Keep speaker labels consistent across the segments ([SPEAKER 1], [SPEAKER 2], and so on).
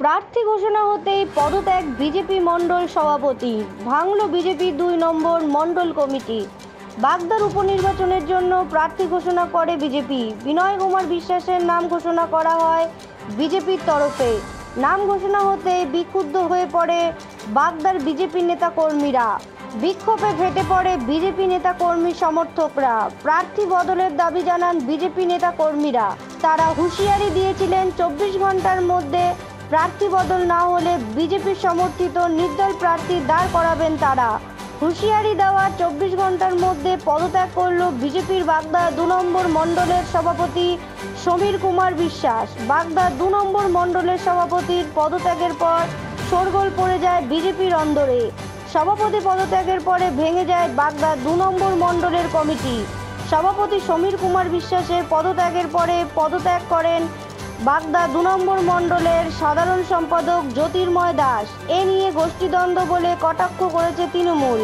[SPEAKER 1] প্রার্থী ঘোষণা হতেই পদত্যাগ বিজেপি মণ্ডল সভাপতি, ভাঙল বিজেপি 2 নম্বর মণ্ডল কমিটি। বাগদার উপনির্বাচনের জন্য প্রার্থী ঘোষণা করে বিজেপি। বিনয় কুমার বিশ্বাসের নাম ঘোষণা করা হয় বিজেপির তরফে। নাম ঘোষণা হতে বিক্ষুব্ধ হয়ে পড়ে বাগদার বিজেপি নেতাকর্মীরা। বিক্ষোভে ফেটে পড়ে বিজেপি নেতাকর্মী সমর্থকরা। প্রার্থী বদলের দাবি জানান বিজেপি নেতাকর্মীরা। তারা হুঁশিয়ারি দিয়েছিলেন 24 ঘন্টার মধ্যে প্রার্থী বদল না হলে বিজেপির সমর্থিত নির্দল প্রার্থী দাঁড় করাবেন তারা। হুঁশিয়ারি দেওয়া 24 ঘন্টার মধ্যে পদত্যাগ করল বিজেপির বাগদা 2 নম্বর মণ্ডলের সভাপতি সমীর কুমার বিশ্বাস। বাগদা 2 নম্বর মণ্ডলের সভাপতির পদত্যাগের পর শোরগোল পড়ে যায় বিজেপির অন্দরে। সভাপতি পদত্যাগের পরে ভেঙে যায় বাগদা 2 নম্বর মণ্ডলের কমিটি। সভাপতি সমীর কুমার বিশ্বাসের পদত্যাগের পরে পদত্যাগ করেন বাগদা 2 নম্বর মণ্ডলের সাধারণ সম্পাদক জ্যোতির্ময় দাস। এ নিয়ে গোষ্ঠীদ্বন্দ্ব বলে কটাক্ষ করেছে তৃণমূল।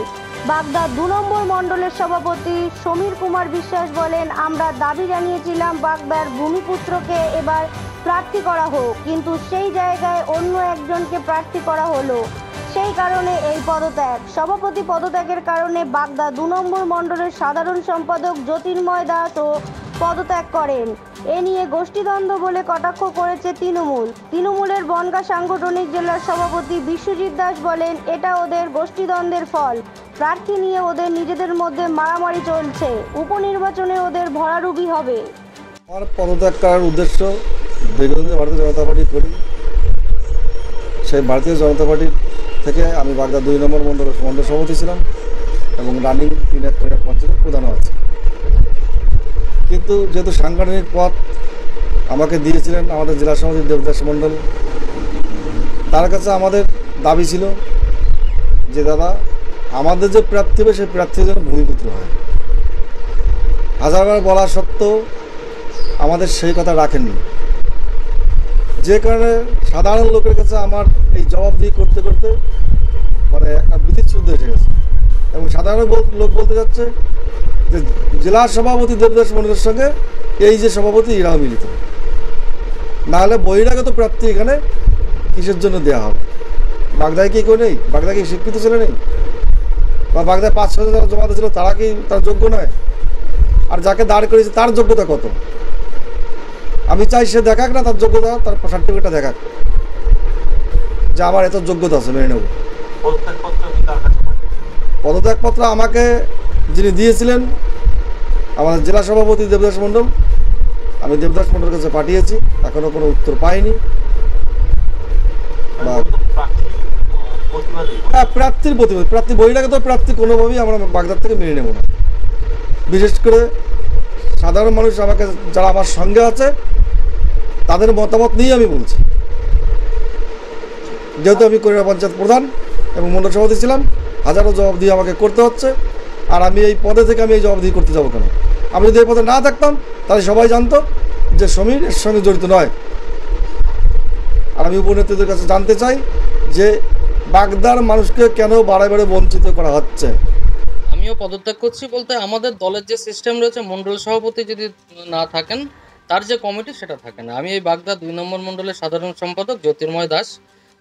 [SPEAKER 1] বাগদা 2 নম্বর মণ্ডলের সভাপতি সমীর কুমার বিশ্বাস বলেন, আমরা দাবি জানিয়েছিলাম বাগদার ভূমিপুত্রকে এবার প্রার্থী করা হোক, কিন্তু সেই জায়গায় অন্য একজনকে প্রার্থী করা হলো, সেই কারণে এই পদত্যাগ। সভাপতি পদত্যাগের কারণে বাগদা 2 নম্বর মণ্ডলের সাধারণ সম্পাদক জ্যোতির্ময় দাসও পদত্যাগ করেন। এ নিয়ে গোষ্ঠীদ্বন্দ্ব বলে কটাক্ষ করেছে তৃণমূলের বনগাঁ সাংগঠনিক জেলার সভাপতি বিশ্বজিৎ দাস বলেন, এটা ওদের গোষ্ঠীদ্বন্দ্বের ফল। প্রার্থী নিয়ে ওদের নিজেদের মধ্যে মারামারি চলছে, উপনির্বাচনে ওদের ভরাডুবি হবে।
[SPEAKER 2] আমার পদত্যাগ করার উদ্দেশ্য দীর্ঘদিন ভারতীয় জনতা পার্টি করি। সেই ভারতীয় জনতা পার্টি থেকে আমি বাগদা 2 নম্বর মণ্ডল সভাপতি ছিলাম এবং রানিং পঞ্চায়েতের প্রধানও আছে। কিন্তু যেহেতু সাংগঠনিক পদ আমাকে দিয়েছিলেন আমাদের জেলা সভাপতি দেবদাস মণ্ডল, তার কাছে আমাদের দাবি ছিল যে দাদা আমাদের যে প্রার্থী হবে সেই প্রার্থী যেন ভূমিপুত্র হয়। হাজারবার বলা সত্ত্বেও আমাদের সেই কথা রাখেননি, যে কারণে সাধারণ লোকের কাছে আমার এই জবাবদিহি করতে করতে মানে একটা বিধিচ্ছুদ্ধ এসে গেছে এবং সাধারণ লোক বলতে যাচ্ছে যে জেলা সভাপতি দেবদাস মণ্ডলের সঙ্গে এই যে সভাপতি এরাও মিলিত, নাহলে বহিরাগত প্রার্থী এখানে কিসের জন্য দেওয়া হবে? বাগদায় কি কেউ নেই? বাগদায় কি শিক্ষিত ছেলে নেই? বা বাগদায় 5-6 যারা জমাতে ছিল তারা কি তার যোগ্য নয়? আর যাকে দাঁড় করেছে তার যোগ্যতা কত? আমি চাই সে দেখাক না তার যোগ্যতা, তার সার্টিফিকেটটা দেখাক যে আমার এত যোগ্যতা আছে, মেনে নেব। পদত্যাগপত্র আমাকে যিনি দিয়েছিলেন আমাদের জেলা সভাপতি দেবদাস মণ্ডল, আমি দেবদাস মণ্ডলের কাছে পাঠিয়েছি, এখনো কোনো উত্তর পাইনি। প্রার্থীর প্রতিবাদ, প্রার্থী বহিরাগত প্রার্থী কোনোভাবেই আমরা বাগদার থেকে মেনে নেব না। বিশেষ করে সাধারণ মানুষ আমাকে যারা আমার সঙ্গে আছে তাদের মতামত নিয়ে আমি বলছি। যেহেতু আমি করিয়া পঞ্চায়েত প্রধান এবং মণ্ডল সভাপতি ছিলাম, হাজারো জবাবদিহি আমাকে করতে হচ্ছে। আর আমি এই পদে থেকে আমি এই জবাবদিহি করতে যাবো কেন? আমি যদি এই পদে না থাকতাম তাহলে সবাই জানতো যে সমীর এর সঙ্গে জড়িত নয়। আর আমি উপনেত্রীদের কাছে জানতে চাই যে বাগদার মানুষকে কেন বারে বারে বঞ্চিত করা হচ্ছে।
[SPEAKER 3] আমিও পদত্যাগ করছি বলতে আমাদের দলের যে সিস্টেম রয়েছে, মণ্ডল সভাপতি যদি না থাকেন তার যে কমিটি সেটা থাকে না। আমি এই বাগদা 2 নম্বর মণ্ডলের সাধারণ সম্পাদক জ্যোতির্ময় দাস,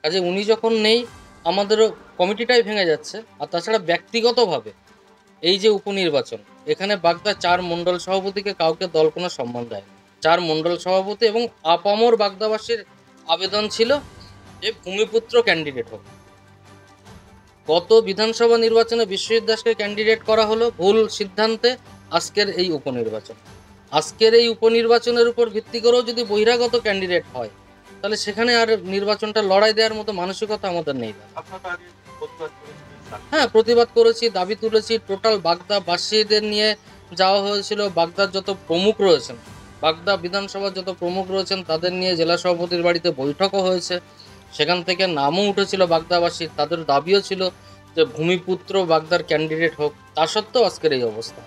[SPEAKER 3] কাজে উনি যখন নেই আমাদেরও কমিটিটাই ভেঙে যাচ্ছে। আর তাছাড়া ব্যক্তিগতভাবে এই যে উপনির্বাচন, এখানে বাগদা 4 মণ্ডল সভাপতিকে কাউকে দল কোনো সম্মান দেয় না। 4 মণ্ডল সভাপতি এবং আপামর বাগদাবাসীর আবেদন ছিল যে ভূমিপুত্র ক্যান্ডিডেট হোক। গত বিধানসভা নির্বাচনে বিশ্বজিৎ দাসকে ক্যান্ডিডেট করা হলো ভুল সিদ্ধান্তে। আজকের এই উপনির্বাচনের উপর ভিত্তি করেও যদি বহিরাগত ক্যান্ডিডেট হয় তাহলে সেখানে আর নির্বাচনটা লড়াই দেওয়ার মতো মানসিকতা আমাদের নেই। হ্যাঁ, প্রতিবাদ করেছি, দাবি তুলেছি। টোটাল বাগদাবাসীদের নিয়ে যাওয়া হয়েছিল। বাগদার যত প্রমুখ রয়েছেন, বাগদা বিধানসভার যত প্রমুখ রয়েছেন তাদের নিয়ে জেলা সভাপতির বাড়িতে বৈঠকও হয়েছে। সেখান থেকে নামও উঠেছিল বাগদাবাসীর, তাদের দাবিও ছিল যে ভূমিপুত্র বাগদার ক্যান্ডিডেট হোক। তা সত্ত্বেও আজকের এই অবস্থা।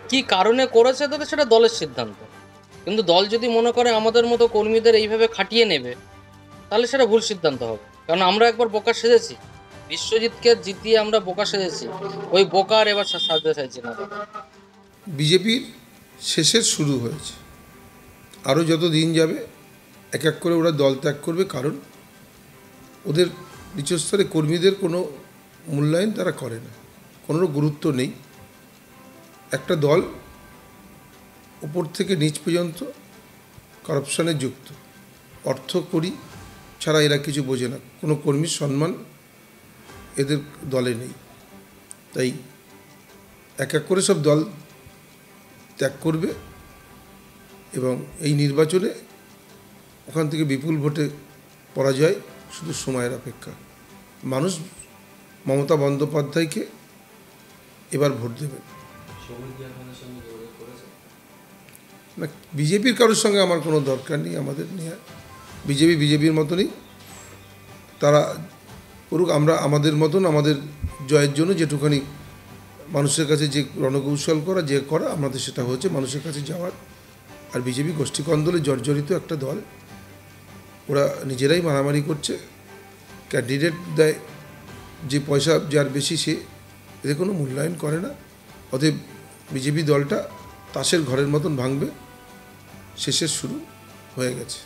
[SPEAKER 3] কি কারণে করেছে তাদের সেটা দলের সিদ্ধান্ত, কিন্তু দল যদি মনে করে আমাদের মতো কর্মীদের এইভাবে খাটিয়ে নেবে তাহলে সেটা ভুল সিদ্ধান্ত হবে। কারণ আমরা একবার বোকা সেজেছি, বিশ্বজিৎকে জিতিয়ে আমরা বোকা সেজেছি, ওই বোকার এবার সাজতে চাইছি না।
[SPEAKER 4] বিজেপির শেষের শুরু হয়েছে, আরও যত দিন যাবে এক এক করে ওরা দল ত্যাগ করবে, কারণ ওদের নিচস্তরে কর্মীদের কোনো মূল্যায়ন তারা করে না, কোনো গুরুত্ব নেই। একটা দল উপর থেকে নিচ পর্যন্ত কারাপশানে যুক্ত, অর্থ করি ছাড়া এরা কিছু বোঝে না, কোনো কর্মীর সম্মান এদের দলে নেই। তাই এক এক করে সব দল ত্যাগ করবে এবং এই নির্বাচনে ওখান থেকে বিপুল ভোটে পরাজয় শুধু সময়ের অপেক্ষা। মানুষ মমতা বন্দ্যোপাধ্যায়কে এবার ভোট দেবে না। বিজেপির কারোর সঙ্গে আমার কোনো দরকার নেই, আমাদের নিয়ে বিজেপির মতনই তারা করুক। আমরা আমাদের মতন আমাদের জয়ের জন্য যেটুখানি মানুষের কাছে যে রণকৌশল করা যে করা আমাদের সেটা হচ্ছে মানুষের কাছে যাওয়ার। আর বিজেপি গোষ্ঠীকন্দলে জর্জরিত একটা দল, ওরা নিজেরাই মারামারি করছে, ক্যান্ডিডেট দেয় যে পয়সা যার বেশি সে এদের কোনো মূল্যায়ন করে না। অতএব বিজেপি দলটা তাসের ঘরের মতন ভাঙবে, শেষের শুরু হয়ে গেছে।